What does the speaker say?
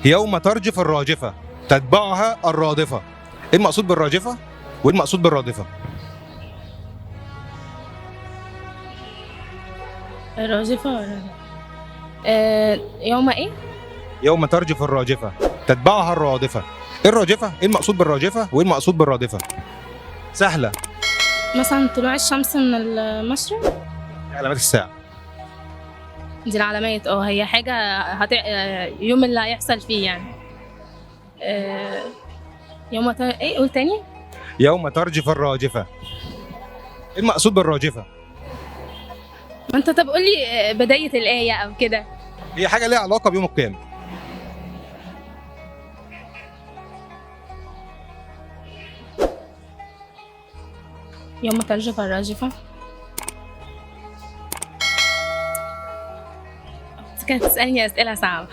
يوم ترجف الراجفة تتبعها الرادفة. ايه المقصود بالراجفة؟ وايه المقصود بالرادفة؟ الراجفة ولا يوم ايه؟ يوم ترجف الراجفة تتبعها الرادفة. ايه الراجفة؟ ايه المقصود بالراجفة؟ وايه المقصود بالرادفة؟ سهلة. مثلا طلوع الشمس من المشرق. دي علامات الساعة. دي العلامات، هي حاجة يوم اللي هيحصل فيه يعني. آه، ايه قول تاني؟ يوم ترجف الراجفة. ايه المقصود بالراجفة؟ ما انت طب قولي بداية الآية او كده. هي حاجة ليها علاقة بيوم القيامة. يوم ترجف الراجفة. انت كانت تسألني أسئلة صعبة.